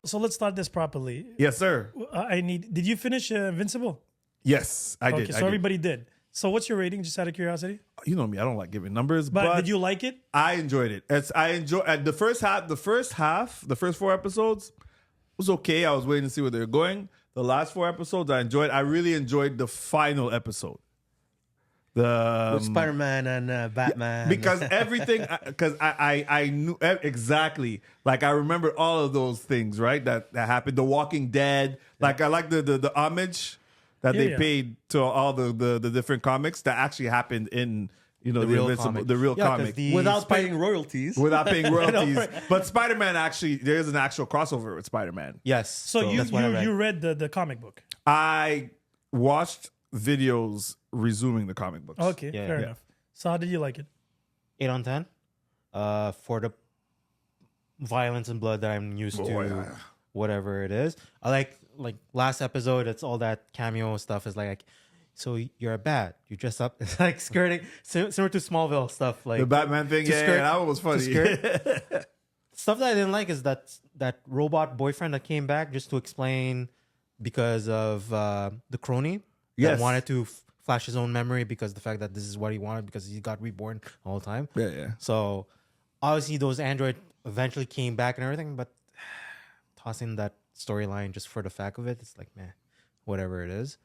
So let's start this properly. Yes, sir. Did you finish Invincible? Yes, I did. Okay, so I did. everybody did. So what's your rating, just out of curiosity? You know me, I don't like giving numbers, But but did you like it? I enjoyed it. I enjoyed the first half. The first 4 episodes was okay. I was waiting to see where they were going. The last 4 episodes, I enjoyed. I really enjoyed the final episode. With Spider-Man and Batman. Because everything, because I knew exactly. Like I remember all of those things, right? That happened. The Walking Dead. Like I like the homage that they paid to all the different comics that actually happened in the real Invincible, comic. the real comic. Without paying royalties. Without paying royalties. But Spider-Man actually, there is an actual crossover with Spider-Man. Yes. So that's what I read. you read the comic book. I watched videos resuming the comic books. Okay, fair enough. So how did you like it? 8 on 10. For the violence and blood that I'm used to, whatever it is. I like last episode. It's all that cameo stuff. Is like, so you're a bat. You dress up. It's like skirting, similar to Smallville stuff. Like the Batman thing. Yeah, that one was funny. Stuff that I didn't like is that robot boyfriend that came back just to explain because of the crony. Yes. That wanted to flash his own memory because the fact that this is what he wanted because he got reborn all the time. Yeah. So obviously those android eventually came back and everything, but tossing that storyline just for the fact of it, it's like, man, whatever it is.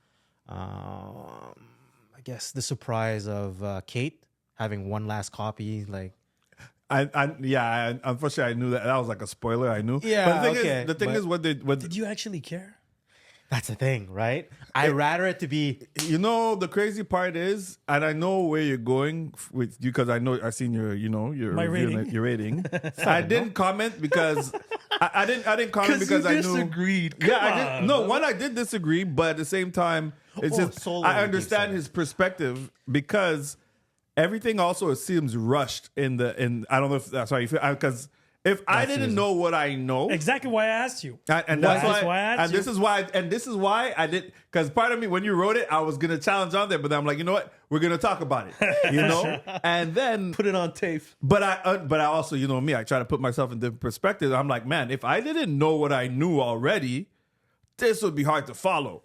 I guess the surprise of Kate having one last copy, like. Unfortunately, I knew that was like a spoiler. I knew. Yeah, but the thing is, what Did you actually care? That's the thing, right? I'd rather it to be. The crazy part is, and I know where you're going with you because I've seen your My rating. your rating. I didn't comment because I didn't comment because I knew. Disagreed. I did disagree, but at the same time, it's just Solo I would be understand sorry. his perspective because everything also it seems rushed in I don't know if that's how you feel because. If I didn't know what I know, Exactly why I asked you. and that's That's why, why I asked and you. this is why I did. Because part of me, when you wrote it, I was gonna challenge on there, but I'm like, you know what, we're gonna talk about it, and then Put it on tape. But I also, me, I try to put myself in different perspectives. I'm like, man, if I didn't know what I knew already, this would be hard to follow,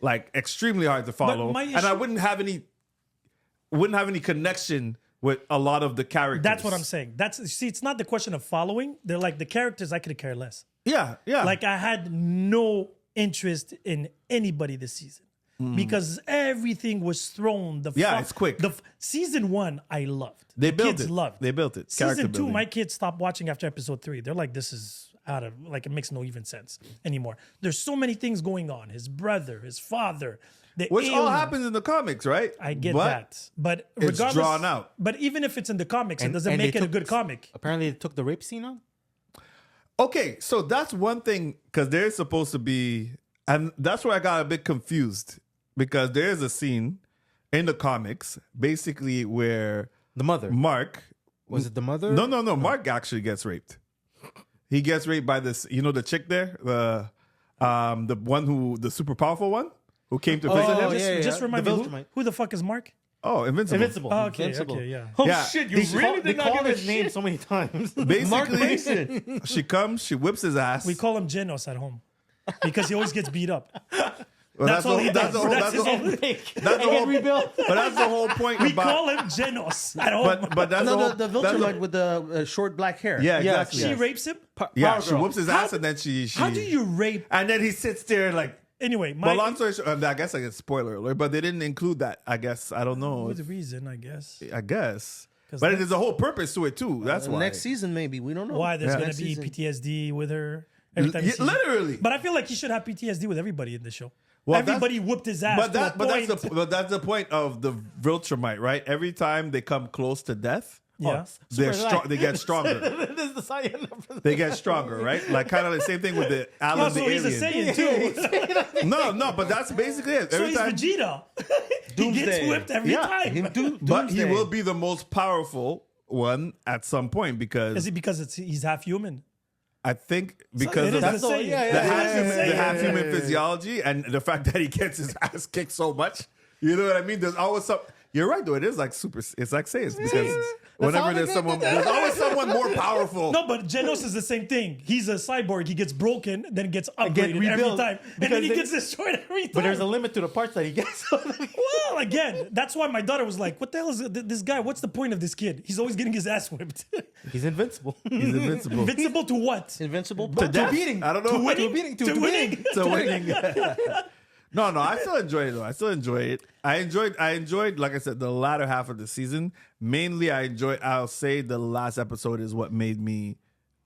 like extremely hard to follow, my and I issue- wouldn't have any connection with a lot of the characters. That's what I'm saying. It's not the question of following. They're like the characters I could care less. Yeah. Like I had no interest in anybody this season because everything was thrown. It's quick. Season 1, I loved. They The built kids it. loved. They built it. Character Season 2, building. my kids stopped watching after episode 3. They're like, this is out of it makes no even sense anymore. There's so many things going on. His brother, his father. Which all alien. happens in the comics, right? I get that, but it's regardless, drawn out. But even if it's in the comics, it doesn't and make they it a took- good comic. Apparently, they took the rape scene out. Okay, so that's one thing because there's supposed to be, and that's where I got a bit confused because there's a scene in the comics basically where The mother. Mark, Was it the mother? no, Mark actually gets raped. He gets raped by this, the chick there, the the super powerful one who came to visit him. yeah. Just remind The me, Viltrumite. who the fuck is Mark? Oh, Invincible. Invincible. Oh, okay, Invincible. okay, yeah. Oh Yeah. shit! They call his name so many times. Basically, she comes, she whips his ass. We call him Genos at home because he always gets beat up. Well, That's all he does. That's his whole- only- that's the whole- rebuilt. but that's the whole point We about. call him Genos at home. But that's No, the the whole, that's Viltrumite with the short black hair. Yeah, Yes, exactly. she yes. rapes him. Yeah, Power she girl. whoops his ass and then she. How do you rape? And then he sits there like. Anyway, But long my story short, I guess I get spoiler alert, but they didn't include that. I guess I don't know. with reason, I guess. I guess, 'Cause but that- there's a whole purpose to it too. That's why. Next season, maybe we don't know. Why there's Yeah. gonna Next be season. PTSD with her every time. you Yeah, see her. literally. But I feel like he should have PTSD with everybody in the show. Well, that's- Everybody whooped his ass. But to a point. that's the point of the Viltrumite, right? Every time they come close to death, Yeah. they're Super strong. They get stronger. this is the sign. They get stronger, right? Like kind of the same thing with the Alan Oh, the so he's a alien. Saiyan too. No, but that's basically it. So Every he's time, Vegeta. he gets Doomsday. whipped every time. but he will be the most powerful one at some point because Is it because he's half human? I think because it of is that, the Saiyan. yeah, the yeah, half yeah, human, yeah, the half yeah, human physiology and the fact that he gets his ass kicked so much. You know what I mean? There's always some. you're right though. It is like super. It's like Saiyans because whenever all there's they someone, did. there's always someone more powerful. No, but Genos is the same thing. He's a cyborg. He gets broken, then gets upgraded every rebuilt time, and because then he they- gets destroyed every time. But there's a limit to the parts that he gets. Well, again, that's why my daughter was like, "What the hell is this guy? What's the point of this kid? He's always getting his ass whipped. He's invincible. He's invincible. Invincible to what? Invincible. To death? beating. I don't know. To winning? beating. To winning? To winning. No, I still enjoy it though. I still enjoy it. I enjoyed, like I said, the latter half of the season. Mainly, I'll say the last episode is what made me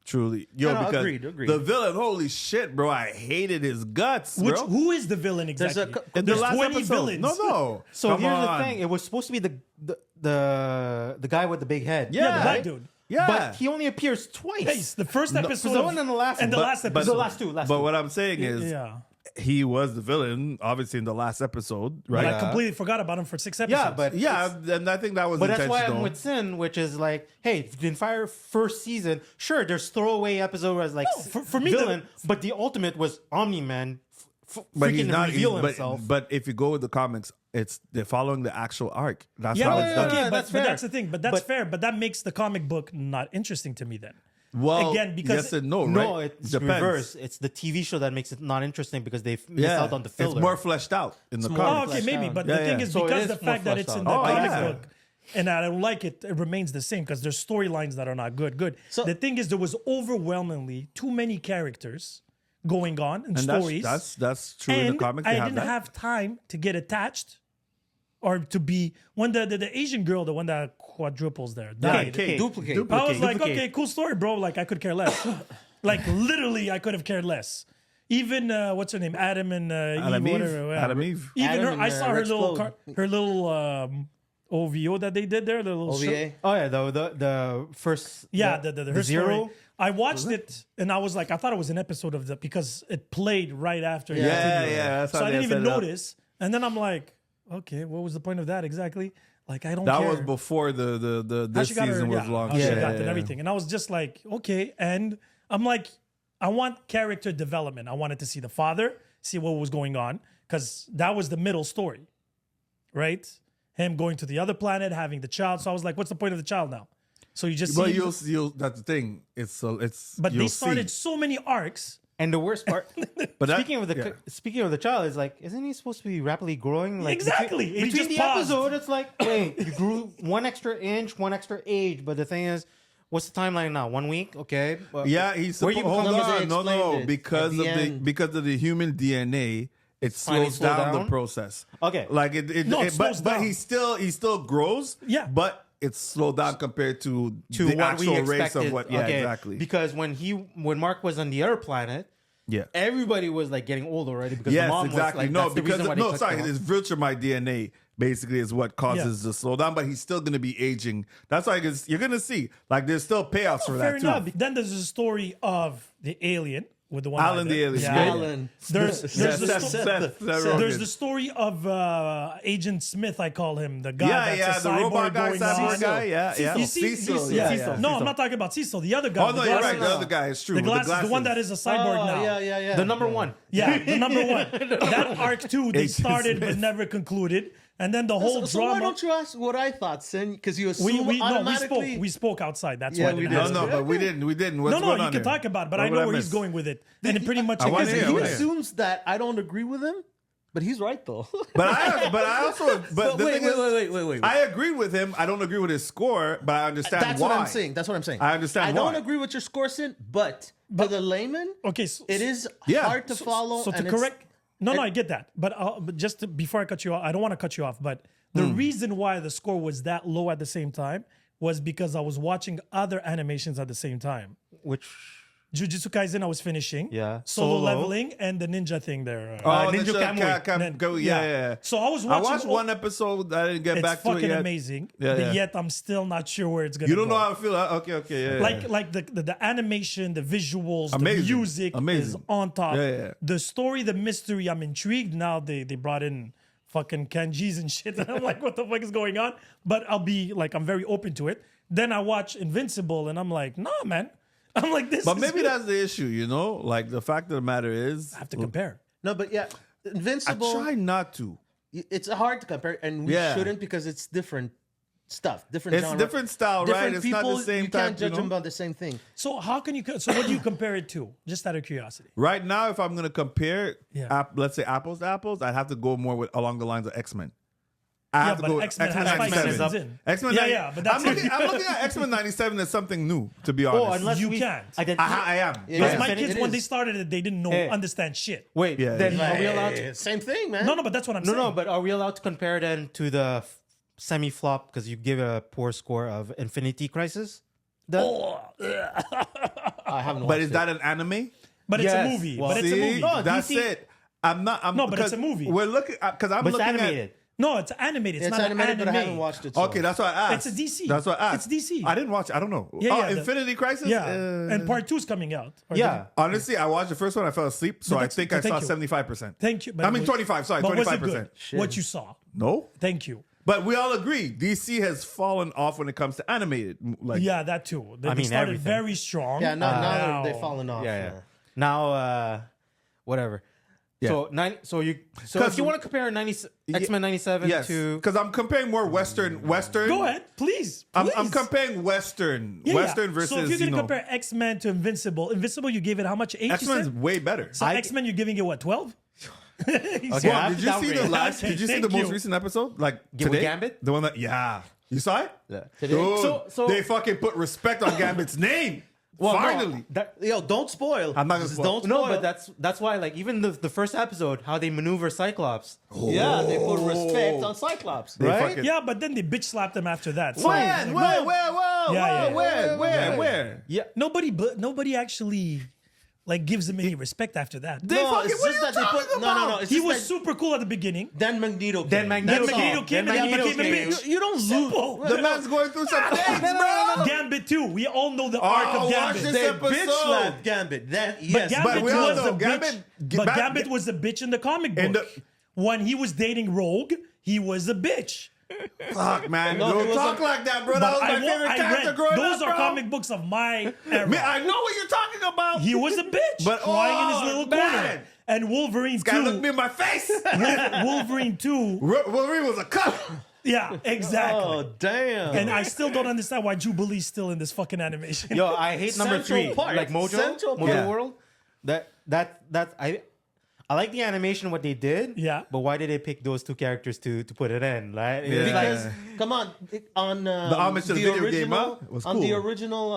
truly because agreed. the villain, holy shit, bro, I hated his guts, Which bro. who is the villain exactly? In the There's last 20 episode. villains. No. So Come here's on. the thing: it was supposed to be the guy with the big head. Yeah, the Yeah. black dude. Yeah, But he only appears twice. Hey, the first episode the one and the last and the one. last But- episode. The last two. but what I'm saying is, yeah. he was the villain, obviously in the last episode, But right? I completely forgot about him for 6 episodes. Yeah, but Yeah, and I think that was But that's intentional. why I'm with Sin, which is like, hey, the entire first season, sure, there's throwaway episode where it's like No, for me, the- villain, but the ultimate was Omni-Man But he's freaking not. reveal but, himself. but if you go with the comics, they're following the actual arc. That's yeah, how but, it's done. okay, that's but fair. that's the thing. But that's But- fair. But that makes the comic book not interesting to me then. Well, Again, because- yes and no, right? No, it's Depends. reverse. It's the TV show that makes it not interesting because they've missed out on the filler. It's more fleshed out in the more Oh, comics. okay, fleshed maybe. out. But Yeah, the thing yeah. is, So it because is the more fact that it's fleshed in the out. Oh, comic yeah. book and I don't like it, it remains the same because there's storylines that are not good. So- the thing is, there was overwhelmingly too many characters going on and And stories. that's true in and the comics. I They have didn't that. have time to get attached or to be when the Asian girl, the one that quadruples there, died. Kate. Duplicate. I was like, Duplicate. okay, cool story, bro. Like, I could care less. Like, literally, I could have cared less. Even what's her name, Adam and Adam Eve, Eve. whatever. yeah. Adam Eve. Even Adam her, and, I saw her Rex little, Plode. her little OVO that they did there. The little OVA. Oh yeah, the first Yeah, the her zero. story. I watched it and I was like, I thought it was an episode of the because it played right after. Yeah, that's how So I they didn't even set it up. notice, and then I'm like, okay, what was the point of that exactly? Like, I don't. That care. was before the How this she got her- season was yeah, launched. how she Yeah, got yeah, and yeah. everything, and I was just like, okay, and I'm like, I want character development. I wanted to see the father, see what was going on, because that was the middle story, right? Him going to the other planet, having the child. So I was like, what's the point of the child now? So you just But see, you'll that's the thing. It's but you'll they started see. so many arcs. And the worst part, But that- speaking of the child, is like, isn't he supposed to be rapidly growing? Like Exactly. He Between just the paused. episode, it's like, wait, you grew 1 extra inch, 1 extra age. But the thing is, what's the timeline now? 1 week, okay. Well, Yeah, he's Where you hold become- on, they no, explained it because at of the the end. because of the human DNA, it finally slows slowed down the down? process. Okay. like it No, it but slows but down. he still grows. Yeah. but it's slowed down compared to to the what we actual expected. race of what. Yeah, Okay, exactly. Because when Mark was on the other planet, Yeah. everybody was like getting old already because the Yes, mom exactly. was like, No, that's the because reason why they took sorry, them it's off. virtue my DNA basically is what causes the slowdown, but he's still going to be aging. That's why you're going to see like there's still payoffs for Fair that enough. too. Then there's the story of the alien with the one. Alan the alien. Yeah. Alan. There's There's the sto- there's the the story of Agent Smith. I call him the guy yeah, that's yeah, a the cyborg robot guy, going cyborg on. guy, yeah, yeah. You see, Cecil, yeah, yeah. No, I'm not talking about Cecil. The other guy. Oh with no, the you're glasses. right. The other guy is true. The with glasses, the one that is a cyborg Oh, now. yeah. The number one. Yeah, the number one. That arc too, they Agent started but Smith. never concluded, and then the whole So why drama. don't you ask what I thought, Sin? Because you assume We automatically. spoke outside. That's Yeah, why I we didn't did. ask. No, but we didn't. What's No, going you on can there? talk about it, but What I would know where miss? he's going with it, and it pretty much. I wanna because hear, he I wanna was- hear. assumes that I don't agree with him, but he's right though. But I also. But the wait, thing is, wait. I agree with him. I don't agree with his score, but I understand That's why. what I'm saying. That's what I'm saying. I understand I don't why. agree with your score, Sin, but to the layman, Okay, so, it is Yeah. hard to follow. So to and it's- correct, no, I get that, but just before I cut you off, I don't want to cut you off. But the Hmm. reason why the score was that low at the same time was because I was watching other animations at the same time. Which Jujutsu Kaisen, I was finishing. Yeah. Solo Solo. leveling and the ninja thing there. Oh, Ninja the Kamui. yeah. So I was I watching. watched one episode. I didn't get It's back to it fucking yet. amazing. Yeah, but yeah. yet I'm still not sure where it's gonna. You don't go. know how I feel. Okay, yeah. Like the animation, the visuals, Amazing. the music is Amazing. on top. Yeah, yeah. The story, the mystery, I'm intrigued. Now they brought in fucking kanjis and shit, and I'm like, what the fuck is going on? But I'll be like, I'm very open to it. Then I watch Invincible, and I'm like, nah, man. I'm like this. But is maybe good. that's the issue, you know? Like the fact of the matter is I have to compare. No, but yeah, I Invincible. try not to. it's hard to compare, and we Yeah. shouldn't because it's different stuff, different It's genre, different style, different right? It's people. not the same you type, can't judge you them know? about the same thing. So how can you? So what do you compare it to? Just out of curiosity. Right now, if I'm gonna compare, Yeah. let's say apples to apples, I'd have to go more with along the lines of X-Men. I Yeah, have to but go X-Men has 5 97. seasons in. X-Men, Yeah, but that's I'm it. looking at X-Men 97 as something new, to be honest. Oh, unless You we can't. I am. Yeah. Because my Yeah. kids, It when they is. started it, they didn't know Hey. understand shit. Wait, Yeah, then yeah. are we allowed to? Same thing, man. No, but that's what I'm No, saying. no, but are we allowed to compare then to the semi-flop because you give a poor score of Infinity Crisis? Then? I haven't. But watched is that an anime? But it's a Yes. movie. Well, but it's a See, movie. No, that's DC it. I'm not. I'm, No, but it's a because movie. We're looking because I'm But it's looking animated. No, it's animated. It's, It's not animated, an but I anime. haven't watched it. at. So. Okay, that's what I asked. It's a DC. That's what I asked. It's DC. I didn't watch it. I don't know. Yeah, yeah, the- Infinity Crisis. Yeah, and part 2 is coming out. Or Yeah. Honestly, I watched the first one. I fell asleep, so But I that's- think I but thank saw you. 75%. Thank you. But I mean was- 25. Sorry, but was it 25%. good? What you saw. No, Thank you. but we all agree DC has fallen off when it comes to animated. Like, Yeah, that too. They, I they mean, started everything. very strong. Yeah, now Now- they've fallen off. Yeah, yeah. Now, whatever. So So if you want to compare X-Men 97 yes, to because I'm comparing more Western. Go ahead, please. I'm please. comparing Western, Yeah, Western yeah. versus. So if you're you gonna know, compare X-Men to Invincible, you gave it how much? 8? you X-Men's said? way better. So X-Men, you're giving it what? 12? Okay, Well, I have did to you see the downgrade. last? Okay, Did you see thank the most you. recent episode? Like With today, Gambit? the one that you saw it. Yeah. Dude, So- they fucking put respect on Gambit's name. Well, no, Finally, Yo, don't spoil. I'm not gonna Just spoil. Don't spoil. No, but that's why like even the first episode, how they maneuver Cyclops. yeah, they put respect on Cyclops. They Right? fucking- Yeah, but then they bitch slapped him after that. So When? like, Where? Where? Yeah. nobody actually like gives him any respect after that. They No, fucking. it's What just are you that they talking put. No, no, no. about? It's He just was that super cool at the beginning. then Magneto. Then came. Magneto That's all. Magneto came Then and he Magneto became a came. bitch. You don't Simple. lose. The man's going through some things, bro. Gambit too. We all know the arc of watch Gambit. this They episode. bitch slapped Gambit. That But yes, Gambit But we all was know a bitch. Gambit- But back- Gambit was a bitch in the comic book. In the- when he was dating Rogue, he was a bitch. Fuck, man. No, Don't it talk wasn't- like that, bro. But That was my I, favorite I character read growing those up, are bro. comic books of my era. Man, I know what you're talking about. He was a bitch, But, crying in his oh, little man. corner. And Wolverine Guy looked me too. in my face. Wolverine too. Wolverine was a cup. Yeah, exactly. Oh damn! And I still don't understand why Jubilee's still in this fucking animation. Yo, I hate number Central 3, Park. like Mojo, Central Mojo Park. World. That I like the animation what they did. Yeah. But why did they pick those two characters to put it in? Like, Yeah. it's like- Because come on, on The homage to the video game, huh? Was on the cool. original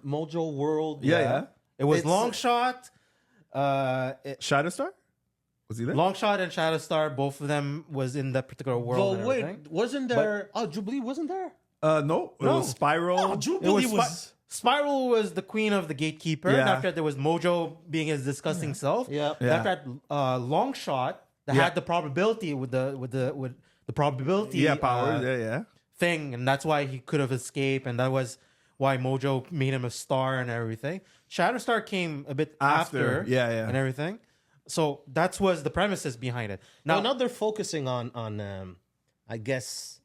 Mojo World. Yeah. it was It's- Long Shot. Shatterstar? Was he there? Long Shot and Shatterstar, both of them was in that particular world. But and wait, everything. wasn't there? Jubilee wasn't there? No. It was Spiral. Oh, It Jubilee was, was. Spiral was the queen of the gatekeeper. Yeah. And after that, there was Mojo being his disgusting self. Yeah. And Yeah. after that, Long Shot that Yeah. had the probability with the probability Yeah, powers. yeah. thing, and that's why he could have escaped, and that was why Mojo made him a star and everything. Shatterstar came a bit After. after, Yeah, yeah. and everything. So that was the premises behind it. Now they're focusing on I guess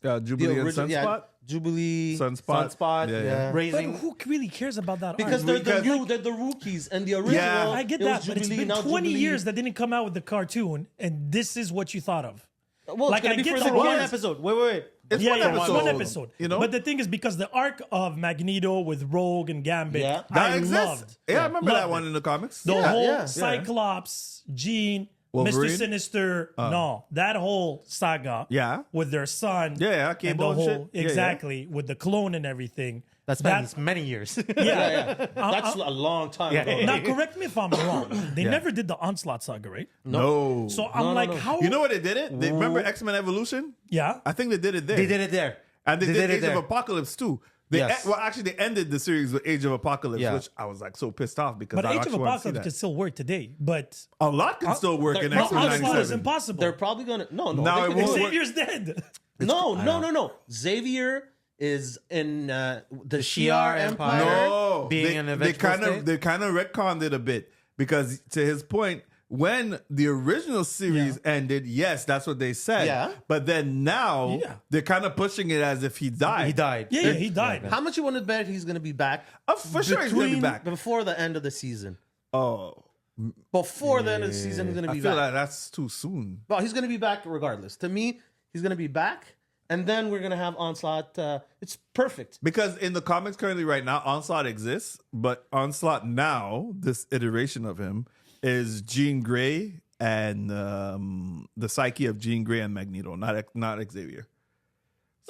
Jubilee and Sunspot. Jubilee, Sunspot, Yeah, yeah. But raising. who really cares about that because arc? they're Because- they're the rookies, and the original. Yeah. I get it was that, but it's Jubilee, been now 20 Jubilee. years that didn't come out with the cartoon, and this is what you thought of. Well, Like, it's gonna I be get for the the one One kids. episode. Wait. It's Yeah, one yeah, episode. it's one episode. You know? But the thing is, because the arc of Magneto with Rogue and Gambit, Yeah. that I exists. loved. Yeah, I remember that Loved one it. in the comics. The Yeah, whole yeah. Cyclops, Jean, Wolverine? Mr. Sinister, no, that whole saga, Yeah. with their son, Yeah, yeah, and Cable the and whole shit. Yeah, yeah. exactly with the clone and everything. That's been many years. Yeah, That's a long time Yeah. ago. now correct me if I'm wrong. They never did the Onslaught saga, right? No. So I'm like, no. how? You know what they did it? They, remember X-Men Evolution? Yeah. I think they did it there. They did it there. And they, They did did it Age there. of Apocalypse too. They Yes. well, actually, they ended the series with Age of Apocalypse, Yeah. which I was like so pissed off because But I Age of actually want to see Apocalypse that. can still work today, but A lot can still work in they're- X-Men Onslaught is 97. impossible. They're probably gonna no. No, they're it gonna- won't work. Xavier's dead. No. Xavier is in the Shi'ar Shi'ar Empire. Empire. No, Being in a vegetable state? they kind of retconned it a bit because to his point, when the original series ended, yes, that's what they said. Yeah. But then now Yeah. they're kind of pushing it as if he died. He died. Yeah, he died. How much you want to bet he's gonna be back? For sure, he's gonna be back. before the end of the season. Oh, Before the end of the season, he's going to I be feel back. like that's too soon. Well, he's going to be back regardless. To me, he's going to be back, and then we're going to have Onslaught. It's perfect. Because in the comics currently right now, Onslaught exists, but Onslaught now, this iteration of him, is Jean Grey and the psyche of Jean Grey and Magneto, not Xavier.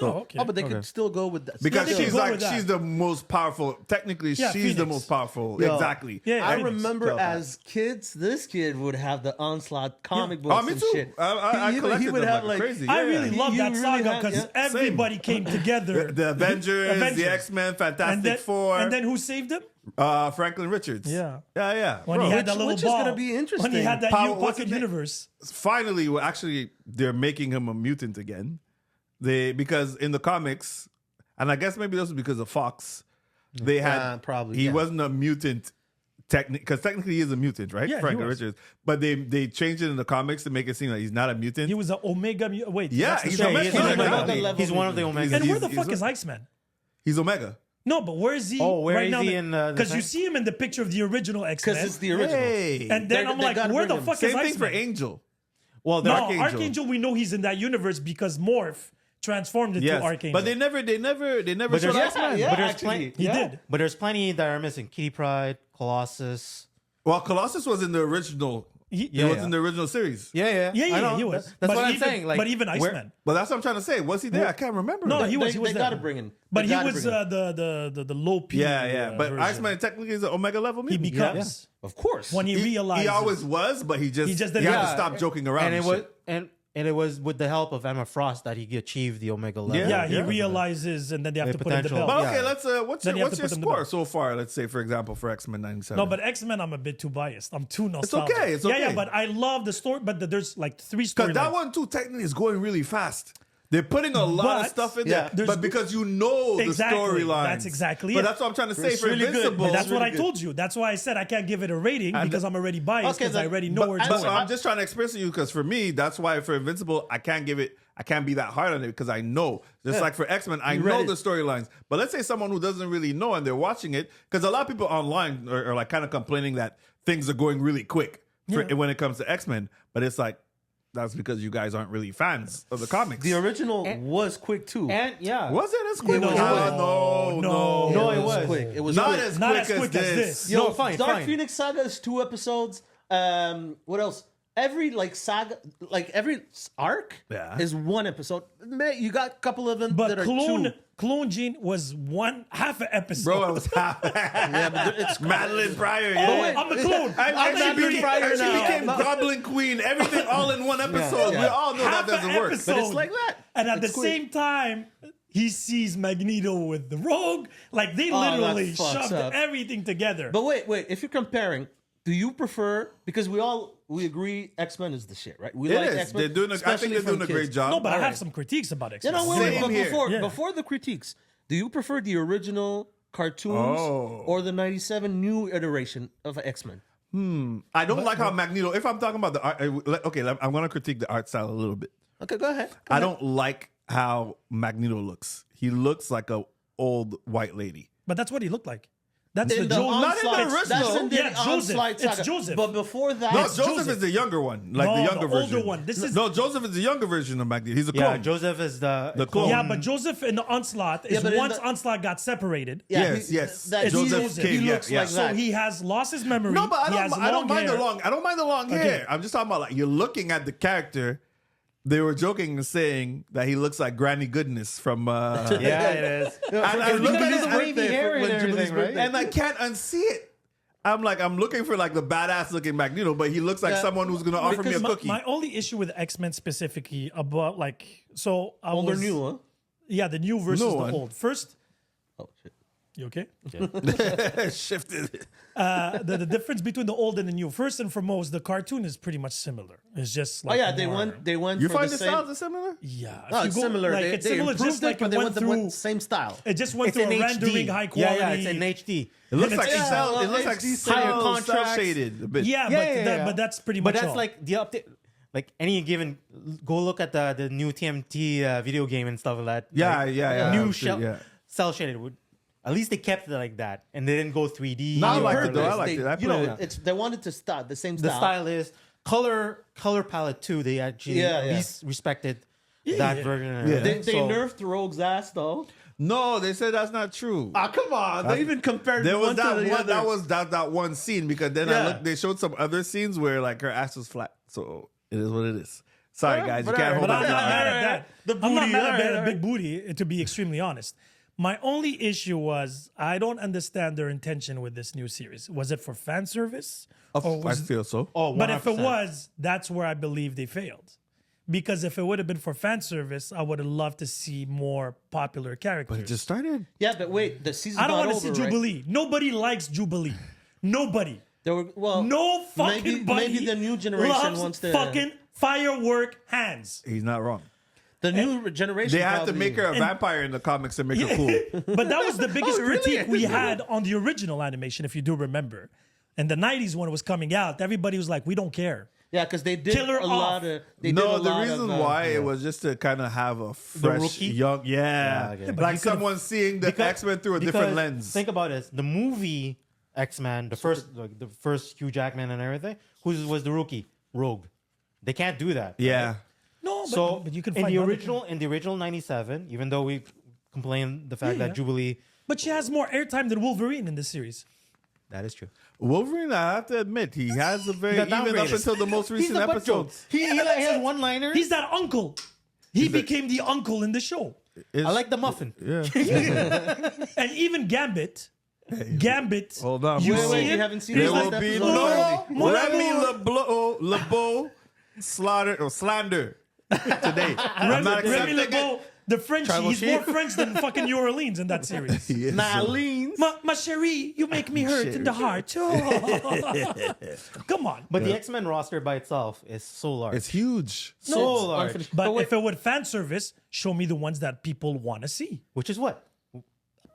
Oh, okay. Oh, but they could still go with that. Because they she's can go like with that. she's the most powerful. Technically, Yeah, she's the Phoenix. most powerful. Yo. Exactly. Yeah, I Phoenix. remember So- as kids, this kid would have the Onslaught comic books Oh, me and too. shit. I He would- collected he would them have, like like- crazy. I Yeah, really yeah. love You that really saga had- because yeah. everybody came together. The Avengers, Avengers. the X-Men, Fantastic and then, Four, and then who saved him? Franklin Richards. Yeah. yeah. When Bro, he had that Which- little which is ball. gonna be interesting. When he had that Power- new what's pocket his name? universe. finally, well, actually, they're making him a mutant again. Because in the comics, and I guess maybe this was because of Fox, they had probably, he yeah. wasn't a mutant. Because technically he is a mutant, right? Yeah, he Franklin was. Richards. But they changed it in the comics to make it seem like he's not a mutant. He was an Omega. Wait. Yeah, that's the he's show. Omega. he's, He's like Omega. one of the- level he's one of the mutant. Omega. And where the he's fuck a- is Iceman? He's Omega. No, but where is he? Oh, where right is now? he in, the Because you thing? see him in the picture of the original X-Men. Because it's the original. Hey. And then I'm They like, gotta where bring the him. fuck Same is thing Iceman? for Angel. Well, No, the Archangel. we know he's in that universe because Morph transformed into Yes, Archangel. but they never But showed there's- X-Men. yeah, but there's actually, plenty. he did. But there's plenty that are missing. Kitty Pryde, Colossus. Well, Colossus was in the original. He Yeah, was yeah. in the original series. Yeah, I know. he was. That's But what I'm even- saying. Like, but even where- Iceman. But that's what I'm trying to say. Was he there? I can't remember. No, But- he was. He was They there. got to bring him. But They he gotta was bring him. the low P. Yeah. But version. Iceman technically is an Omega level he mutant. becomes Of course. when he realizes He always was, but he just didn't- had to Yeah, stop joking around. and it and was shit. and it was with the help of Emma Frost that he achieved the Omega level. Yeah, he Yeah. realizes, and then they have The to put in the potential. belt. But okay, Yeah. let's. What's Then your you have to put them to score bed. so far? Let's say, for example, for X-Men '97. No, but X-Men, I'm a bit too biased. I'm too nostalgic. okay, it's Yeah, okay. but I love the story. But there's like three because storylines. that one too technically is going really fast. They're putting a lot of But- stuff in Yeah, there, there's- but because you know Exactly, the storyline. that's exactly But it. that's what I'm trying to say It's for really good. Invincible. But that's what really I good. told you. That's why I said I can't give it a rating And- because I'm already biased Okay, because I then- already know But, where it's but going. I'm just trying to express to you because for me, that's why for Invincible, I can't be that hard on it because I know. Just like for X-Men, I know read the it. storylines. But let's say someone who doesn't really know and they're watching it, because a lot of people online are like kind of complaining that things are going really quick when it comes to X-Men. But it's like, that's because you guys aren't really fans of the comics. The original was quick too. And yeah, Was it as quick? No, as no, No, it was. quick. It was Not quick. as Not quick as as quick as this. this. Yo, No, fine, Dark fine. Phoenix Saga is 2 episodes. What else? Every like saga, like every arc, Yeah. is 1 episode. Man, you got a couple of them But that are Clone 2. Clone Gene was half an episode. Bro, I was half. Yeah, but it's Madeline Pryor. Oh, Yeah. I'm a clone. And I'm she Madeline became, Pryor and she now. became Goblin Queen. Everything all in one episode. Yeah. We all know Half that doesn't an work. episode. But it's like that. And at It's the quick. same time, he sees Magneto with the Rogue. Like they that literally fucks shoved up. everything together. But wait. If you're comparing, do you prefer? Because we agree X-Men is the shit, right? We It like is. X-Men. They're doing. I think especially they're doing from a great kids. job. no, but I have Alright. some critiques about You X-Men. know, Same but here. before Yeah. before the critiques, do you prefer the original cartoons Oh. or the '97 new iteration of X-Men? I don't like how Magneto. If I'm talking about the art, okay, I'm going to critique the art style a little bit. Okay, go ahead. I don't like how Magneto looks. He looks like a old white lady. But that's what he looked like. That's In the the Joe. not in the Onslaught- original. That's in the Yeah, Joseph. Onslaught It's saga. Joseph. But before that, No, It's Joseph Joseph. is the younger one, like No, the the younger older version. one. This is- no, Joseph is the younger version of Magneto. He's a yeah. clone. Joseph is the clone. Yeah, but Joseph in the Onslaught is but in once the- Onslaught got separated. yeah, Yes. That It's Joseph he came, looks yeah, like yeah. So that. he has lost his memory. No, but He has I don't long mind hair. the long. I don't mind the long hair. I'm just talking about like you're looking at the character. They were joking and saying that he looks like Granny Goodness from. yeah, it is. and I look Because at of it the wavy hair and everything, right? and I can't unsee it. I'm looking for like the badass looking Magneto, but he looks like Yeah, someone who's gonna offer me a because cookie. My only issue with X-Men specifically about like so I Old or was new, huh? yeah the new versus New the one. old. First, Oh shit. you okay? Shifted. The difference between the old and the new. First and foremost, the cartoon is pretty much similar. It's just Oh like yeah, they more- went. You for find the the same. styles are similar? Yeah, if No, you it's go- similar. Like, They, it's they similar, improved just like it, but it they went went through. the same style. It just went It's through in a rendering HD. high Yeah, quality. yeah, it's in HD. It looks And like it's- cell. It well, looks like HD cell higher contracts. shaded a bit. Yeah, but that's pretty But much that's all. like the update. Like any given, go look at the new TMT video game and stuff like that. Yeah, like, yeah. New I'm shell, sure, yeah. cell shaded. At least they kept it like that, and they didn't go 3D. No, I or liked it, whatever. though. I Purpose, liked it. I you know, played it. they wanted to start the same The style. style is color palette too. They actually respected that yeah. version. and Yeah. everything. They So- nerfed Rogue's ass though. No, they said that's not true. Ah, come on! They even compared There was one to that the one. other. That was that one scene because then Yeah. I looked. They showed some other scenes where like her ass was flat. So it is what it is. Sorry, guys, you but can't hold But I'm on. not to mad that. at that. The I'm not booty, mad alright, at a alright. big booty, to be extremely honest. My only issue was I don't understand their intention with this new series. Was it for fan service? Or I was, feel so. Oh, but if it 100%. was, that's where I believe they failed. Because if it would have been for fan service, I would have loved to see more popular characters. It just started. Yeah, but wait, the season. I don't want want to see Jubilee. Nobody likes Jubilee. Nobody. There were No fucking maybe the new generation loves wants to fucking firework hands. He's not wrong. the new generation. They had to probably- make her a vampire in the comics to make her cool. But that was the biggest really? critique we had on the original animation, if you do remember. In the 90s when it was coming out, everybody was like, we don't care. Yeah, because they did Kill her a lot off. of. They did No, a the lot reason of, why it was just to kind of have a fresh, rookie? young, Yeah, yeah, okay. Yeah, but you like could've- someone seeing the Because- X-Men through a because different lens. Think about it. The movie X-Men, the first Hugh Jackman and everything, who was the rookie? Rogue. They can't do that. Yeah, No, but, So but you can in find the other- original 97, even though we complained the fact Yeah, yeah. that Jubilee, But she has more airtime than Wolverine in this series. that is true. Wolverine. I have to admit, he has a very got even up downgraded. until the most recent He's a butt joke. episodes. He has one-liners. He's that uncle. He became the uncle in the show. I like the muffin. Yeah. And even Gambit. Gambit. Hold on. You wait, see wait. him? You haven't seen There the will last be episode no already. Mon Remy amour. LeBeau slaughter or slander today. I'm not Remy accepting LeBeau, the French, Tribal he's more chief. French than fucking New Orleans in that series. it. Yes. Nalines. Ma chérie, you make me hurt in the heart. Oh. Come on. But the X-Men roster by itself is so large. It's huge. so No, it's large. unfinished. But wait, if it would fan service, show me the ones that people want to see. Which is what?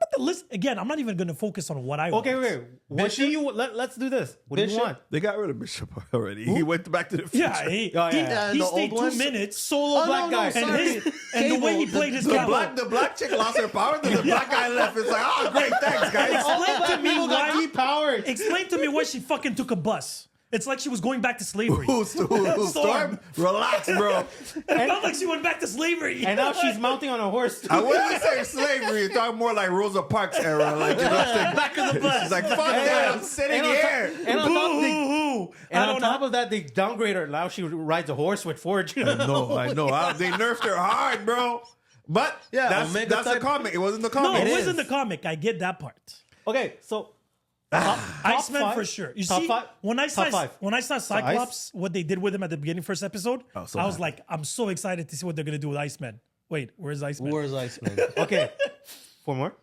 But the list, again, I'm not even going to focus on what I want. Okay, wait. What do Bishop? you? Let's do this. What do you Bishop? want? They got rid of Bishop already. He went back to the future. Yeah, he, Oh, yeah, he, yeah. he The stayed old 2 ones? minutes. Solo Oh, black no, guy. no, And, sorry. and the way he Cable, played his The cowboy. black chick lost her power, then the black guy left. It's like, oh, great, thanks, guys. Explain to me People got why. depowered. Explain to me why she fucking took a bus. It's like she was going back to slavery. Storm? Relax, bro. It felt like she went back to slavery. And now she's mounting on a horse. I wouldn't say slavery. You're talking more like Rosa Parks era. Like, you know, back of the bus. she's like, fuck that, I'm sitting And on here. And on top, they, Boo-hoo. and I on don't top know. of that, they downgrade her. Now she rides a horse with Forge. No, I know. They nerfed her hard, bro. But Yeah, that's Omega the type- comic. It wasn't the No, comic. it It was is. in the comic. I get that part. Okay, so top Iceman five- for sure. You top see, five- when I top saw five. Cyclops, what they did with him at the beginning first episode, so I was happy. like, I'm so excited to see what they're gonna do with Iceman. Wait, where's Iceman? Where's Iceman? okay, 4 more.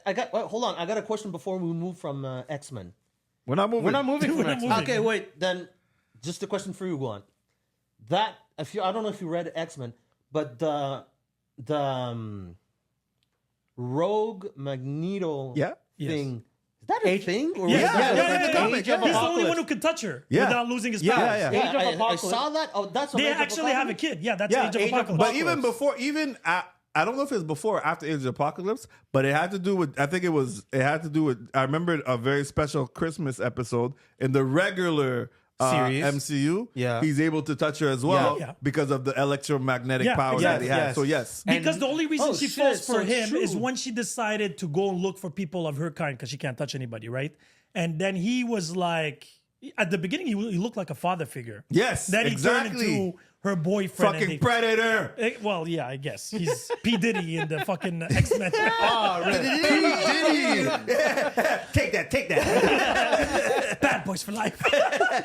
I got. Wait, hold on. I got a question before we move from X-Men. We're not moving. We're not moving We're from not X-Men. moving. Okay, wait. Then, just a question for you, Guan. That if you, I don't know if you read X-Men, but the Rogue Magneto Yeah. thing is that a thing? Or Yeah, is yeah, that yeah, a- yeah, Age yeah. of He's the only Apocalypse. one who can touch her Yeah. without losing his Yeah, powers. yeah, Yeah, Age of I Apocalypse. saw that. Oh, that's They Age of actually have a Apocalypse? kid. Yeah, that's Yeah, Age of Age of Apocalypse. But even before, I don't know if it's before or after Age of Apocalypse, but it had to do with, I think it had to do with, I remember a very special Christmas episode in the regular Series. MCU. Yeah. He's able to touch her as well Yeah. because of the electromagnetic Yeah, power exactly. that he has. Yes. So, yes. Because the only reason Oh, she shit, falls so for it's him is true. when she decided to go and look for people of her kind because she can't touch anybody, right? And then he was like, at the beginning, he looked like a father figure. Yes, Then he turned exactly. into her boyfriend. and Fucking predator. well, yeah, I guess he's P Diddy in the fucking X-Men. Oh, really? Take that. Bad boys for life.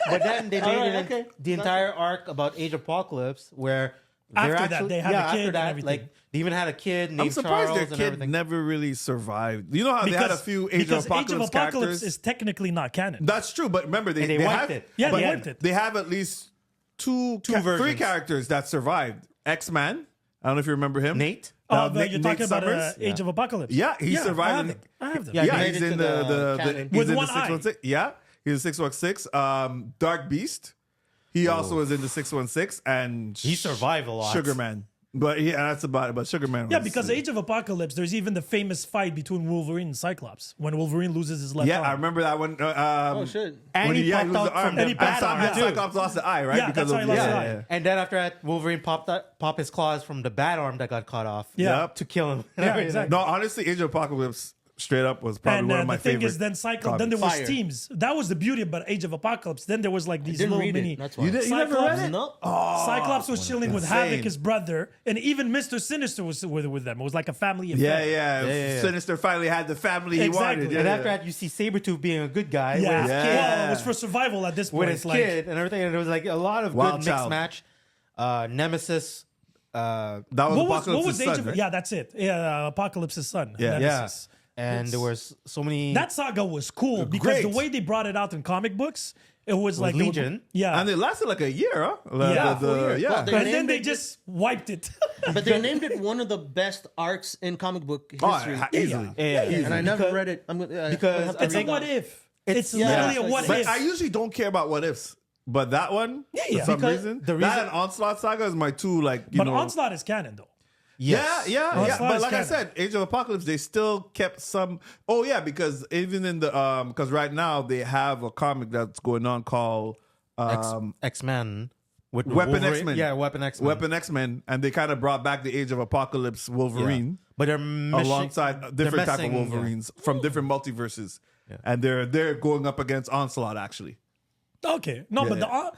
But then they made Alright, it okay. the entire arc about Age of Apocalypse where they're After that, actually, they had a kid after and that, everything. like they even had a kid named I'm surprised Charles their and kid everything. never really survived. You know how they had a few Age of because Apocalypse Age of Apocalypse characters? is technically not canon. That's true, but remember they, And they they wiped have it. Yeah, but they wiped it. They have at least three versions. characters that survived. X-Man. I don't know if you remember him. Nate? Oh, Nate- you're talking Nate about Summers. Age of Apocalypse. Yeah, he I survived. have them. I have them. Yeah, Yeah, he he's made it in to the the canon. he's With in one the eye. 616. Yeah, he's a 616. Dark Beast. He also is in the 616 and He survived a lot. Sugar Man. But yeah, that's about it. But Sugar Man. Yeah, was, because Age of Apocalypse, there's even the famous fight between Wolverine and Cyclops when Wolverine loses his left Yeah, arm. I remember that one. Oh shit! And he yeah, popped lose out the arm. from the And he popped bat out, arm yeah. too. Cyclops lost the eye, right? Yeah, that's how he lost yeah, the eye. yeah. And then after that, Wolverine pop his claws from the bat arm that got cut off. Yeah. Yep. To kill him. Yeah, exactly. No, honestly, Age of Apocalypse straight up was probably And one of my the thing favorite. is, then Then there was Fire. teams. That was the beauty about Age of Apocalypse. Then there was like these Didn't little read mini. it. That's why. You never read it? No. Cyclops was chilling with insane. Havoc, his brother, and even Mr. Sinister was with them. It was like a family affair. Yeah. Sinister finally had the family he Exactly. wanted. Yeah, And yeah. after that, you see Sabretooth being a good guy Yeah. with his Yeah. kid. Well, it was for survival at this point. With his like, kid and everything. And there was like a lot of Wild good mixed child. match. Nemesis. That was What Apocalypse's was son, Age of? right? Yeah, that's it. Yeah, Apocalypse's son. Yeah. Nemesis. And there was so many. That saga was cool because Great. the way they brought it out in comic books, it was like they would- Legion. Yeah. And it lasted like a year, huh? Yeah, 4 years. yeah. Well, and then named they it- just wiped it. But they named it one of the best arcs in comic book Oh, history. easily. Yeah. And I never Because- read it. I'm gonna, because have to It's a read what it. if. It's yeah. literally a what But if. I usually don't care about what ifs. But that one, yeah. for some Because reason, the that reason- and Onslaught Saga is my two, like, you But know. Onslaught is canon though. Yes. Yeah. Onslaught But is like I canon. said, Age of Apocalypse, they still kept some. Oh yeah, because even in the because right now they have a comic that's going on called X-Men. With Weapon Wolverine. X-Men. Yeah, Weapon X-Men. Weapon X-Men, and they kind of brought back the Age of Apocalypse Wolverine. But they're Alongside different type of messing- Wolverines from different multiverses, and they're going up against Onslaught actually. Okay. No, Yeah, but yeah.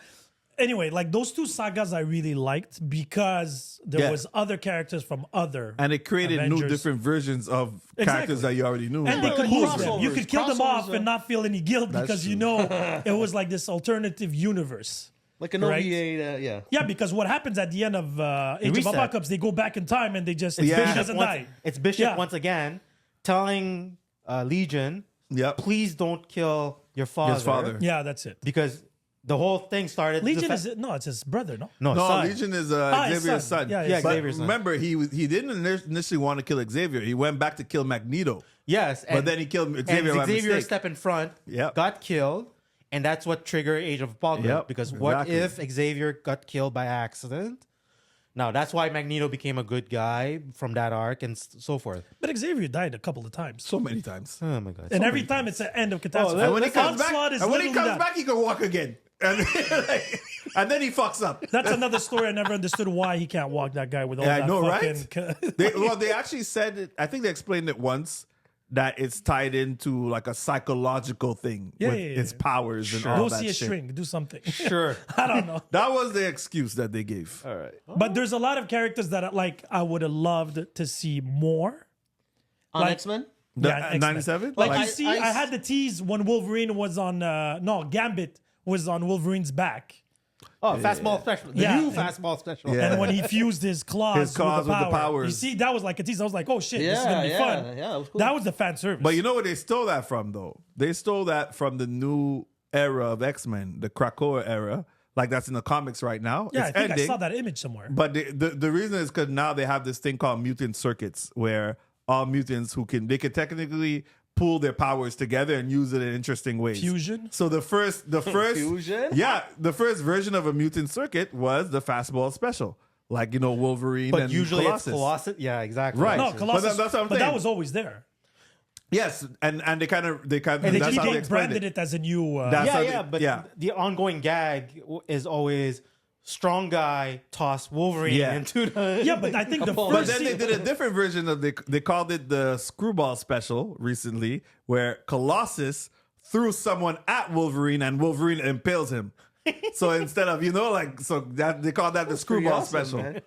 anyway, like those two sagas I really liked because there Yeah. was other characters from other And it created new Avengers. different versions of Exactly. characters that you already knew. And they Yeah, could like lose them. You crossovers. could kill them off Crossovers, and not feel any guilt because you know it was like this alternative universe. Like an Right? OVA, yeah. Yeah, because what happens at the end of Age of reset. Apocalypse, they go back in time and they just Yeah. he Bishop doesn't die. It's Bishop Yeah. once again telling Legion, Yep. please don't kill your father. His father. Yeah, that's it. Because the whole thing started. Legion the is no, it's his brother, no? no, No, son. Legion is his Xavier's son. son. Yeah, yeah, But Xavier's son. remember, he didn't initially want to kill Xavier. He went back to kill Magneto. Yes, But then he killed Xavier and by Xavier mistake. stepped in front, Yep. got killed, and that's what triggered Age of Apocalypse. Yep, Because what exactly. if Xavier got killed by accident? Now that's why Magneto became a good guy from that arc and so forth. But Xavier died a couple of times. So many times. Oh my god! And every time it's an end of catastrophe. And when he comes back, Onslaught is and when he literally comes that. back, he can walk again. And then he fucks up. That's another story. I never understood why he can't walk, that guy with all Yeah, I that know, fucking... They actually said it. I think they explained it once that it's tied into like a psychological thing Yeah, with yeah, yeah. his powers and all Go that see a shit. shrink. Do something. Sure. I don't know. That was the excuse that they gave. All right. But there's a lot of characters that like I would have loved to see more. On Like- X-Men? X-Men. 97? Like, Like, you see, I- I had the tease when Wolverine was on. Gambit was on Wolverine's back, Oh, fastball special. The Yeah. new fastball special. Yeah. and when he fused his claws, His claws with with the the power. powers. You see, that was like a tease. I was like, oh shit, this is gonna be Yeah, fun. yeah, it was cool. That was the fan service. But you know where they stole that from, though? They stole that from the new era of X-Men, the Krakoa era. Like that's in the comics right now. yeah, I It's think ending. I saw that image somewhere. But the reason is because now they have this thing called mutant circuits, where all mutants they can technically pool their powers together and use it in interesting ways. Fusion? So the first Fusion? Yeah, the first version of a mutant circuit was the fastball special, like Wolverine But and usually Colossus. it's Colossus. Yeah, exactly. Right. No, But Colossus. that's what I'm but that saying. was always there. Yes, and they kind of And they that's how they explained branded it. it as a new. That's Yeah, how yeah. they- But yeah. the ongoing gag is always strong guy toss Wolverine Yeah. into the. yeah, but I think the But But first then they scene- did a different version of they called it the Screwball Special recently, where Colossus threw someone at Wolverine and Wolverine impales him. So instead of that they call that the Screwball awesome, Special. man.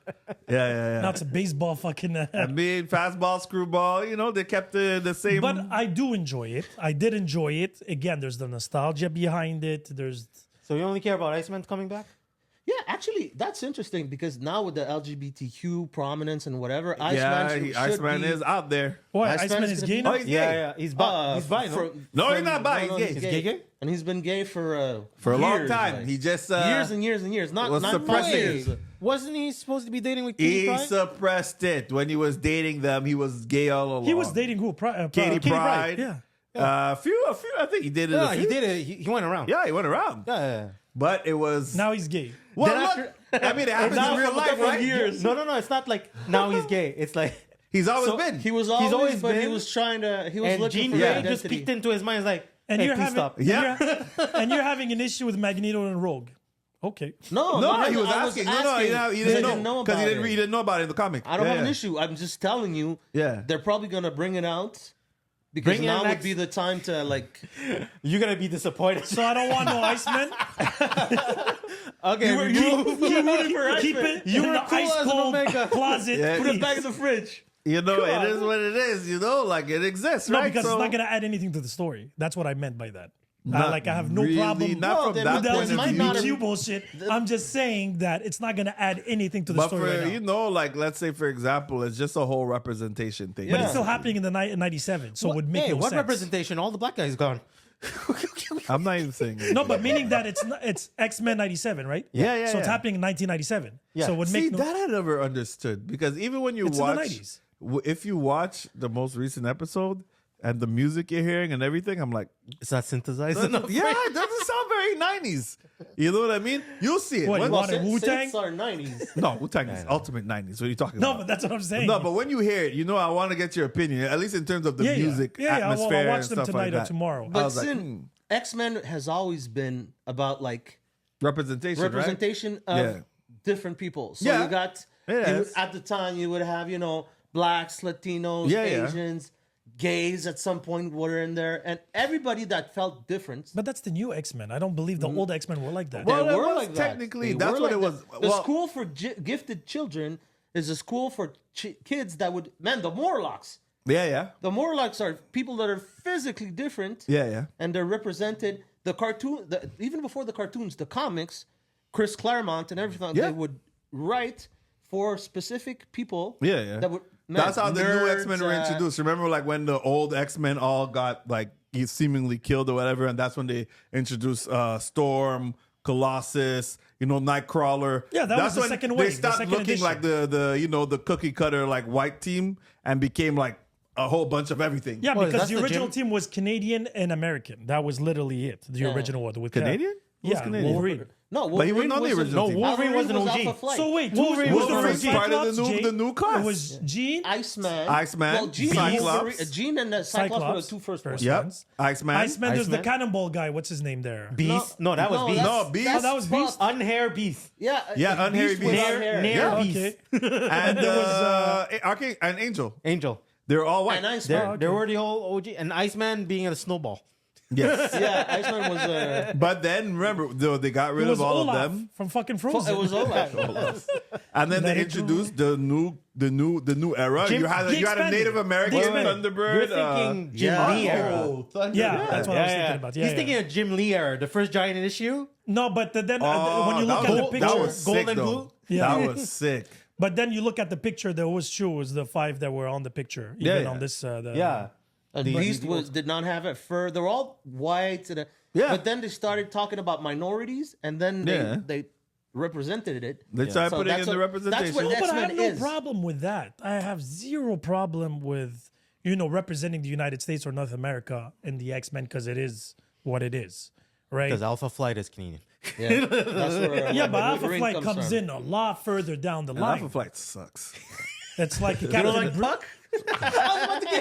Yeah. Now it's a baseball fucking. I mean, fastball, screwball. They kept the same. But I do enjoy it. I did enjoy it. Again, there's the nostalgia behind it. There's So you only care about Iceman coming back? Yeah, actually, that's interesting because now with the LGBTQ prominence and whatever, yeah, Iceman Iceman is out there. what Iceman Iceman is is gonna gay be- now. Oh, he's Yeah, gay. yeah. He's bi. He's bi. No? No, he's not bi, he's gay. He's gay? And he's been gay for For a long years, time. like, He just years and years and years. Not was not suppressing years. it. Wasn't he supposed to be dating with Kitty He Pryde? suppressed it when he was dating them. He was gay all along. He was dating who? Katie Pryde. Yeah. A few. I think he did it. Yeah, a he few. did it. He went around. Yeah, he went around. Yeah. But it was Now he's gay. Well, Then look, after- I mean, it happens in real life, right? years. No. It's not like now he's gay. It's like He's always So, been. He was always, always but he been- was trying to. He was and looking Jean for Grey identity. just peeked into his mind. He's like, And hey, you're please having, stop. Yeah. and you're having an issue with Magneto and Rogue. Okay. No, No, not he was I asking. asking No, he because didn't know because about he it. didn't know about it in the comic. I don't Yeah, have an yeah. issue. I'm just telling you. Yeah. They're probably gonna bring it out because Bring it now would next- be the time to like. You're gonna be disappointed. So I don't want no Iceman. Okay, You were rooting for Keep Iceman. it You in were the cool ice as an cold Omega. closet. Yeah. Put it please. back in the fridge. You know, Come on. it is what it is. You know, like it exists, No, right? because So- it's not going to add anything to the story. That's what I meant by that. Not I have no really, problem not No, from then that with the point of might view. not have- LGBTQ bullshit. I'm just saying that it's not going to add anything to the But story for right now. you know, like let's say for example, it's just a whole representation thing. But Yeah. it's still happening in the in 97, so it would make hey, no what sense. representation? All the black guys gone. I'm not even saying it. No, but meaning that it's X-Men 97, right? Yeah, yeah, So it's yeah. happening in 1997. Yeah. So it would See, make no that I never understood because even when you It's in the watch, 90s. If you watch the most recent episode and the music you're hearing and everything, I'm like, It's not synthesized enough. yeah, it doesn't sound very 90s. You know what I mean? You'll see it. What, you When- want Well, Wu-Tang? Synths are 90s. no, Wu-Tang is ultimate 90s. What are you talking No, about? but that's what I'm saying. No, but when you hear it, you know, I want to get your opinion, at least in terms of the yeah, music, yeah. atmosphere, I'll watch and them stuff tonight like or that. tomorrow. I But was like, sin, X-Men has always been about like representation, representation of Yeah. different people. So Yeah. you got It you- is. at the time you would have blacks, Latinos, Yeah, yeah. Asians, gays at some point were in there, and everybody that felt different. But that's the new X-Men. I don't believe the old X-Men were like that. Well, they it were was like that. technically- They that's were what it like was. that. The Well- school for gifted children is a school for kids that would the Morlocks. Yeah, yeah. The Morlocks are people that are physically different. Yeah, yeah. And they're represented. The cartoon, even before the cartoons, the comics, Chris Claremont and everything, Yeah. they would write for specific people. Yeah, yeah. That would. That's how the new nerds, X-Men were introduced. Remember, like when the old X-Men all got like seemingly killed or whatever, and that's when they introduced Storm, Colossus, Nightcrawler. Yeah, that that's was the when second They wave, the stopped second looking edition. like the cookie cutter like white team and became like a whole bunch of everything. Yeah, Well, because that's the the original Jim- team was Canadian and American. That was literally it. The original one with Canadian? Who's Yeah, Canadian? Wolverine. No, But he was Wolverine not the was original team. No, Wolverine was an OG. Alpha Flight. So wait, Wolverine who was the first first part of Cyclops, the new- Jane? the new class. It was Jean, Iceman. Well, Jean, Cyclops. Jean and Cyclops were the two first ones. Yep. ones. Iceman. Iceman. There's the Iceman. cannonball guy. What's his name there? Beast. No, that was No, Beast. that's- No, Beast. that's Oh, that was Beast? Buck. Unhair Beast. Yeah, Yeah, unhairy was Beast. unhairy. Nair Yeah. Beast. Okay. and there was, an Angel. Angel. They're all white. And Iceman. They were the whole OG. And Iceman being a snowball. Yes. Yeah, Iceman was But then remember, they got rid it was of all Olaf of them, from fucking Frozen. it was Olaf. and then Let they it go. introduced the new era. Jim- you had the a expanded. Native American The expanded. Thunderbird. You're thinking Jim yeah. Lee era. Oh, Thunder. Yeah, that's what I was thinking about. Yeah, He's yeah. thinking of Jim Lee era, the first giant issue. No, but then Oh, when you look at the picture, that was Gold sick, and though. blue? Yeah. That was sick. but then you look at the picture. There was true. It was the 5 that were on the picture. Yeah, Even yeah. on this. Beast did not have it fur. They're all white. Yeah. But then they started talking about minorities, and then Yeah. they represented it. They started So putting that's in the what- representation. that's what No, but I have X-Men no is. problem with that. I have zero problem with representing the United States or North America in the X-Men because it is what it is, right? Because Alpha Flight is Canadian. Yeah, that's where, Yeah, but Alpha Wolverine Flight comes from. in a lot further down the line. Alpha Flight sucks. It's like You don't Captain like Puck?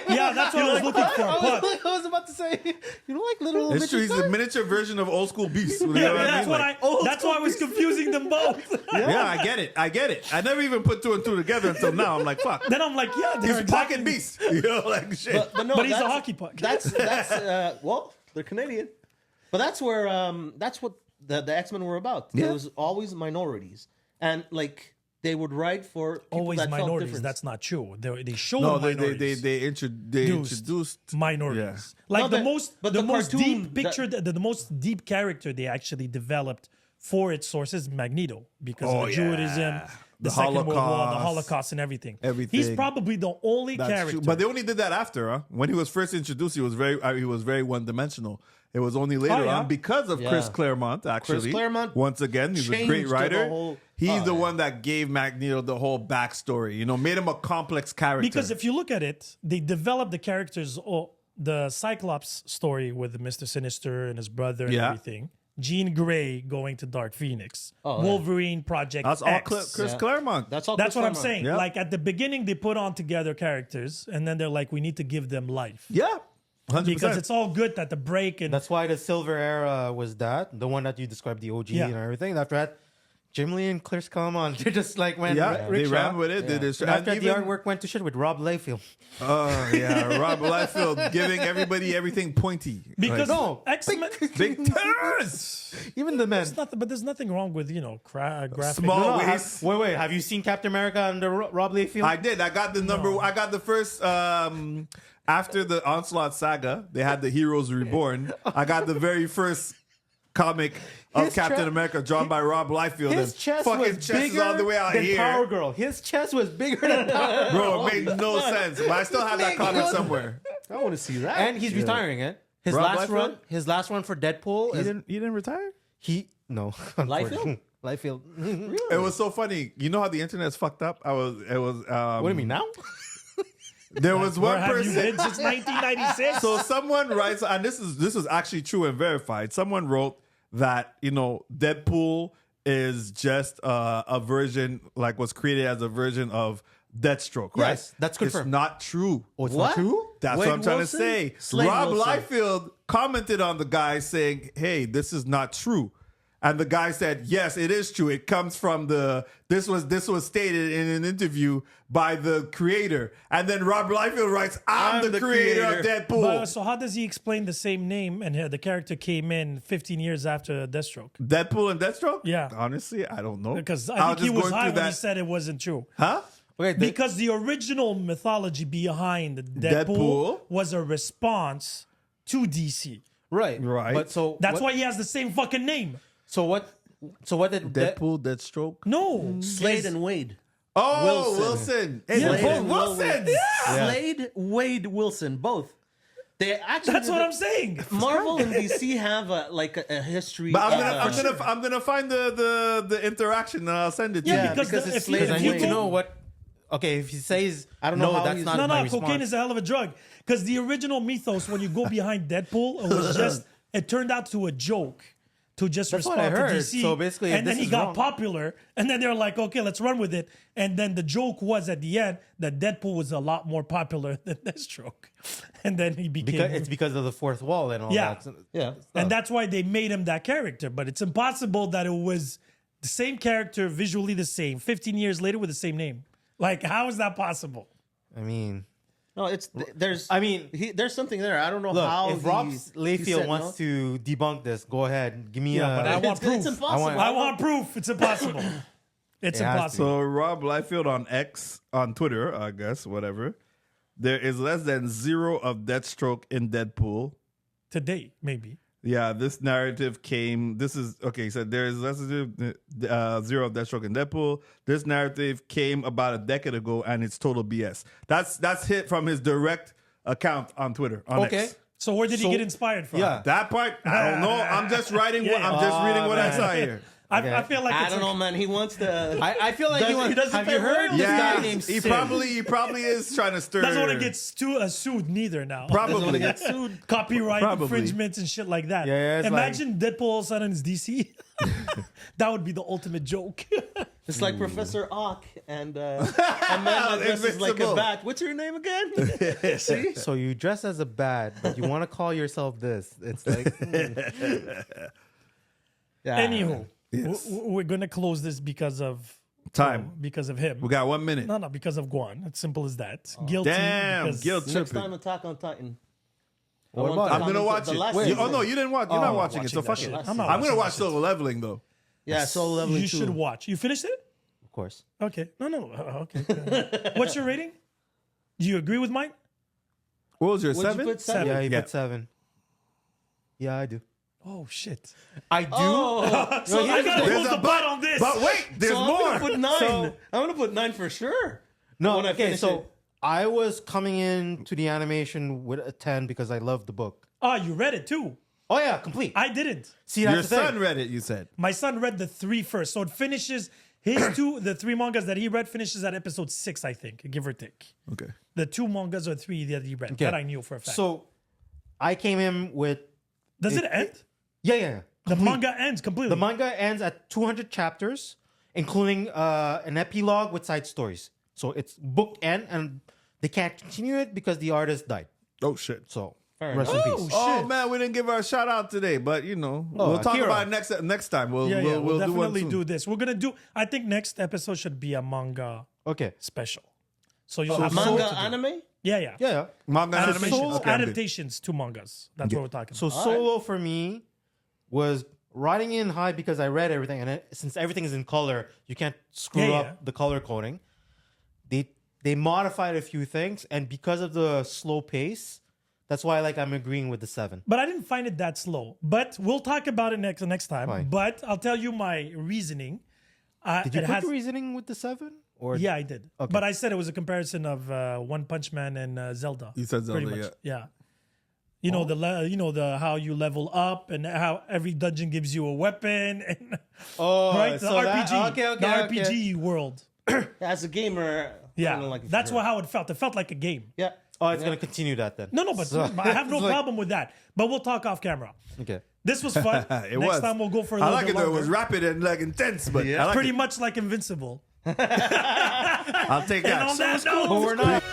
Yeah, that's what I was looking for. Puck. I was about to say, you don't like little It's true. He's a miniature version of old school Beast. You know Yeah, what I that's mean? what Like, that's why I was confusing them both. yeah, I get it. I get it. I never even put two and two together until now. I'm like, fuck. Then I'm like, yeah, He's they're a exactly, pocket beast. You know, like shit. But no, But he's a that's- hockey puck. That's well, they're Canadian, but that's where that's what the X-Men were about. Yeah. It was always minorities, and like they would write for people always that felt minorities. different. That's not true. They show no, they minorities. introduced. minorities. Yeah. Like No, the most but the the most cartoon, deep picture, the most deep character they actually developed for its sources, Magneto, because Oh, of the yeah. Judaism, the The Second World War, the Holocaust. Holocaust, and everything. Everything. He's probably the only That's character. true. But they only did that after, huh? When he was first introduced, he was very one dimensional. It was only later yeah? on because of Chris Yeah. Claremont. Actually, Claremont once again, he's a changed great the writer. whole- He's Oh, the yeah. one that gave Magneto the whole backstory. Made him a complex character. Because if you look at it, they developed the characters. The Cyclops story with Mr. Sinister and his brother and Yeah. everything. Jean Grey going to Dark Phoenix, Wolverine Project That's all X. Chris Claremont. That's all. That's Chris what I'm Claremont. saying. Yeah. Like at the beginning, they put on together characters, and then they're like, we need to give them life. Yeah, 100%. Because it's all good that the break and That's why the Silver Era was the one that you described, the OG Yeah. and everything. After that, Jim Lee and Chris Claremont, they just like went yeah, they rickshaw. ran with it. They just, and After that, the even- artwork went to shit with Rob Liefeld. Oh yeah, Rob Liefeld giving everybody everything pointy. because No, X-Men. Big terrorists. Even the men. But there's nothing wrong with graphic. Small No, waist. wait. Have you seen Captain America under Rob Liefeld? I did. I got the number. I got the first. After the Onslaught saga, they had the Heroes Reborn. I got the very first comic of His Captain chest- America drawn by Rob Liefeld. His and chest fucking was chest is bigger all the way out than here. Power Girl. His chest was bigger than Power Girl. Bro, it made no sense. But I still have that comic somewhere. I want to see that. And he's retiring it. His Rob last Liefeld? run. His last run for Deadpool. Is, You didn't retire? no. Liefeld? Liefeld. It was so funny. You know how the internet's fucked up? What What do you mean now? There was Where one have you person. been since 1996? So someone writes, and this is actually true and verified. Someone wrote that Deadpool is just a version, like was created as a version of Deathstroke, right? Yes, that's confirmed. It's not true. Oh, it's What? not true? That's Wade what I'm trying Wilson? to say. Slade Rob Wilson. Liefeld commented on the guy saying, "Hey, this is not true." And the guy said, "Yes, it is true. It comes from this was stated in an interview by the creator." And then Rob Liefeld writes, "I'm the creator of Deadpool." But, so how does he explain the same name and the character came in 15 years after Deathstroke? Deadpool and Deathstroke? Yeah. Honestly, I don't know. Because I I think he just was going high through when he said it wasn't true. Huh? Okay, Because the original mythology behind Deadpool, Deadpool? was a response to DC. right. Right. But so That's what, why he has the same fucking name. So what did Deadpool, Deathstroke. No. Slade his- and Wade. Oh, Wilson. Wilson. Hey, Yeah, they're Slade both and Wilsons. Slade, Wade, Wilson, both. They actually. That's what I'm saying. Marvel and DC have a history. But of, I'm gonna find the interaction and I'll send it to Yeah, you. because because the- it's if you- Slade Because I and need Wade. to know what. Okay, if he says I don't know no, how that's he's- not No, my no, response. cocaine is a hell of a drug. Because the original mythos, when you go behind Deadpool, it was just, it turned out to a joke to just That's what respond I to heard. DC. So basically, if and then this he is got wrong- popular, and then they're like, okay, let's run with it. And then the joke was at the end that Deadpool was a lot more popular than Deathstroke. And then he became. It's because of the fourth wall and all Yeah. that. yeah. And that's why they made him that character. But it's impossible that it was the same character, visually the same, 15 years later with the same name. Like, how is that possible? I mean, No, there's. there's something there. I don't know look, how. if Rob he Liefeld said wants to debunk this, go ahead. Give me Yeah, but I want It's proof. impossible. I want proof. It's impossible. It's It has to impossible. So Rob Liefeld on X, on Twitter, I guess, whatever. There is less than 0 of Deathstroke in Deadpool. Today, maybe. Yeah, this narrative came. This is okay. So there is less than 0 of Deathstroke in Deadpool. This narrative came about a decade ago, and it's total BS. That's hit from his direct account on Twitter. On Okay. X. So where did he So- get inspired from? Yeah. That part, I don't know. I'm just writing. Yeah, I'm just reading what I man. saw here. I feel like I it's don't know, like, man. He wants to. I feel like He doesn't have pay you heard words. this Yeah, guy named he Sid? probably is trying to stir. doesn't want to get sued neither now. Probably. get sued. Copyright Probably. infringements and shit like that. Yeah, it's Imagine Deadpool all of a sudden is DC. That would be the ultimate joke. It's like Professor Ock and a man that dresses like a Invincible. bat. What's your name again? See? So you dress as a bat, but you want to call yourself this. It's like Yeah. Anywho, Yes. we're gonna close this because of Time. because of him. We got 1 minute. No, because of Guan. It's simple as that. Guilty. Damn, because- guilt Next tripping. time, Attack on Titan. What I want about the it? I'm gonna comments watch of the it. last You- season. oh no, you didn't watch. You're not watching it, so watching fuck that it. shit. I'm I'm not gonna watching watch that Solo Leveling though. Yeah, Solo Leveling You 2. should watch. You finished it? of course. Okay. No. Okay. What's your rating? Do you agree with mine? What was your What'd you 7? put, 7? Yeah, you Yeah. put 7. Yeah, I do. Oh shit. I do. Oh, So I gotta There's close a the butt on this. But wait, there's so I'm more. gonna put 9. So- I'm gonna put 9 for sure. No, when I okay, finish so it. I was coming into the animation with a 10 because I loved the book. Ah, you read it too. Oh yeah, complete. I didn't. See, that's Your the thing. son read it. You said. My son read the 3 first. So it finishes his the 3 mangas that he read finishes at episode 6, I think, give or take. Okay. The 2 mangas or 3 that he read. Okay. That I knew for a fact. So I came in with Does it end? yeah. The manga ends completely. The manga ends at 200 chapters, including an epilogue with side stories. So it's book end, and they can't continue it because the artist died. Oh shit. So Fair rest in enough. peace. Oh, Oh shit. man, we didn't give her a shout out today, but we'll talk Akira. about it next time. We'll yeah, we'll we'll do one definitely soon. do this. We're gonna do. I think next episode should be a manga Okay. special. So you'll have Manga something to do. anime? Yeah, yeah. Yeah. Manga and Adaptations, animation. Okay, I'm good. adaptations to mangas. That's what we're talking So about. Solo for me was riding in high because I read everything, and since everything is in color, you can't screw Yeah, up yeah. the color coding. They modified a few things, and because of the slow pace, that's why I'm agreeing with the 7. But I didn't find it that slow. But we'll talk about it next time. Fine. But I'll tell you my reasoning. Did you it put has- the reasoning with the 7? Or Yeah, I did. Okay. But I said it was a comparison of One Punch Man and Zelda. You said Zelda, pretty much. Yeah. You know the how you level up and how every dungeon gives you a weapon and right the so RPG that- okay, the okay. RPG world. As a gamer, I Yeah, don't like it that's for sure. how it felt. It felt like a game. Yeah. Oh, it's gonna continue that then. No, but So- I have no it's like- problem with that. But we'll talk off camera. Okay. This was fun. It Next was. time we'll go for a I little like bit it though. It longer. was rapid and intense, but I like Pretty it. much like Invincible. I'll take And that. on that note, But we're not.